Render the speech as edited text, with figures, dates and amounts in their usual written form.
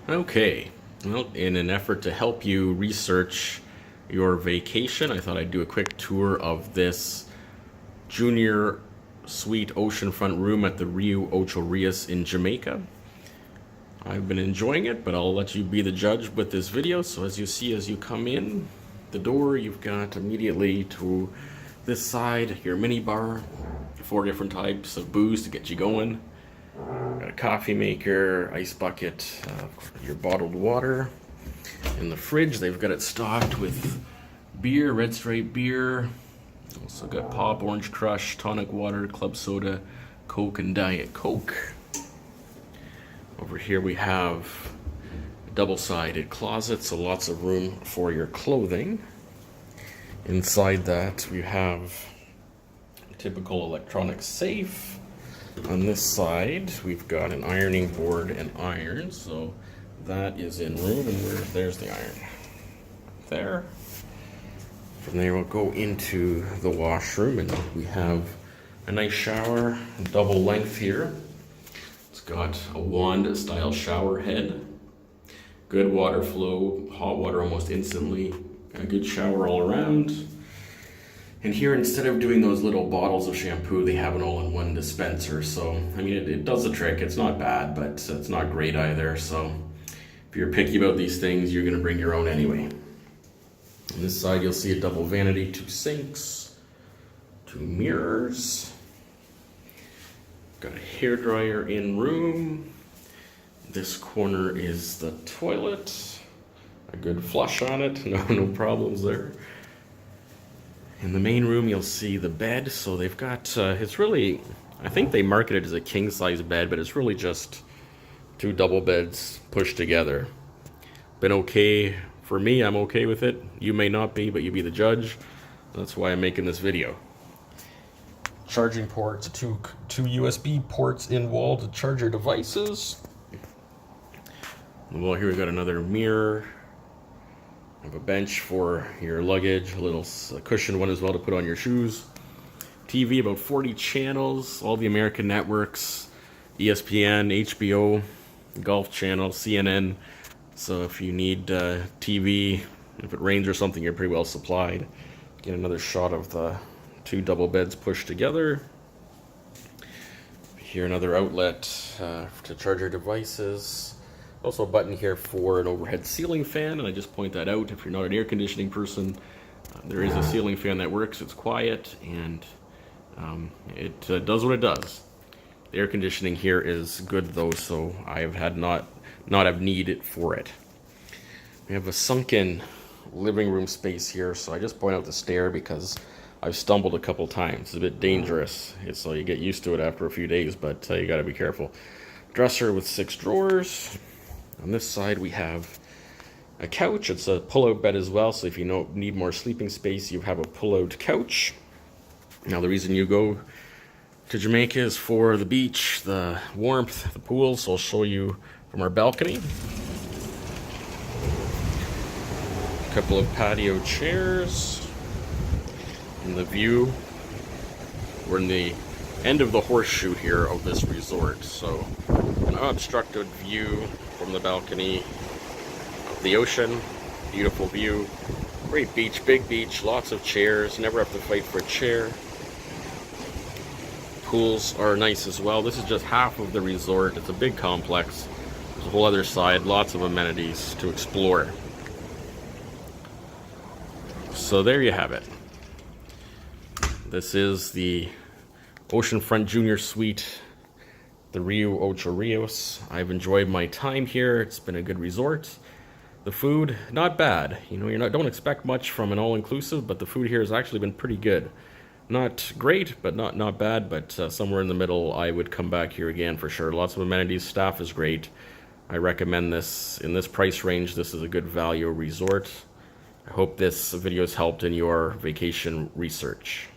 Okay, well, in an effort to help you research your vacation, I thought I'd do a quick tour of this junior suite oceanfront room at the Riu Ocho Rios in Jamaica. I've been enjoying it, but I'll let you be the judge with this video. So as you see, as you come in the door, you've got immediately to this side your mini bar, 4 different types of booze to get you going. Got a coffee maker, ice bucket, your bottled water. In the fridge, they've got it stocked with beer, Red Stripe beer. Also got pop, orange crush, tonic water, club soda, Coke, and Diet Coke. Over here we have a double-sided closet, so lots of room for your clothing. Inside that we have a typical electronic safe. On this side, we've got an ironing board and iron, so that is in room, and there's the iron. There. From there, we'll go into the washroom, and we have a nice shower, double length here. It's got a wand-style shower head, good water flow, hot water almost instantly, a good shower all around. And here, instead of doing those little bottles of shampoo, they have an all-in-one dispenser. So, I mean, it does the trick. It's not bad, but it's not great either. So, if you're picky about these things, you're going to bring your own anyway. On this side, you'll see a double vanity, 2 sinks, 2 mirrors. Got a hairdryer in room. This corner is the toilet. A good flush on it. No problems there. In the main room, you'll see the bed. So they've got, it's really, I think they market it as a king-size bed, but it's really just 2 double beds pushed together. Been okay for me, I'm okay with it. You may not be, but you be the judge. That's why I'm making this video. Charging ports, two USB ports in wall to charge your devices. Well, here we've got another mirror. I have a bench for your luggage, a little cushion one as well to put on your shoes. TV, about 40 channels, all the American networks, ESPN, HBO, Golf Channel, CNN. So if you need TV, if it rains or something, you're pretty well supplied. Get another shot of the 2 double beds pushed together. Here another outlet to charge your devices. Also a button here for an overhead ceiling fan, and I just point that out if you're not an air conditioning person. There is a ceiling fan that works, it's quiet, and it does what it does. The air conditioning here is good though, so I have had not have need for it. We have a sunken living room space here, so I just point out the stair because I've stumbled a couple times. It's a bit dangerous, so you get used to it after a few days, but you gotta be careful. Dresser with 6 drawers. On this side we have a couch. It's a pull-out bed as well, so if you need more sleeping space, you have a pull-out couch. Now the reason you go to Jamaica is for the beach, the warmth, the pool, so I'll show you from our balcony. A couple of patio chairs. And the view, we're in the end of the horseshoe here of this resort, so an unobstructed view from the balcony of the ocean. Beautiful view, great beach, big beach, lots of chairs, never have to fight for a chair. Pools are nice as well. This is just half of the resort. It's a big complex. There's a whole other side, lots of amenities to explore. So there you have it. This is the Oceanfront Junior Suite, the Riu Ocho Rios. I've enjoyed my time here. It's been a good resort. The food, not bad. You know, don't expect much from an all-inclusive, but the food here has actually been pretty good. Not great, but not bad, but somewhere in the middle. I would come back here again for sure. Lots of amenities, staff is great. I recommend this. In this price range, this is a good value resort. I hope this video has helped in your vacation research.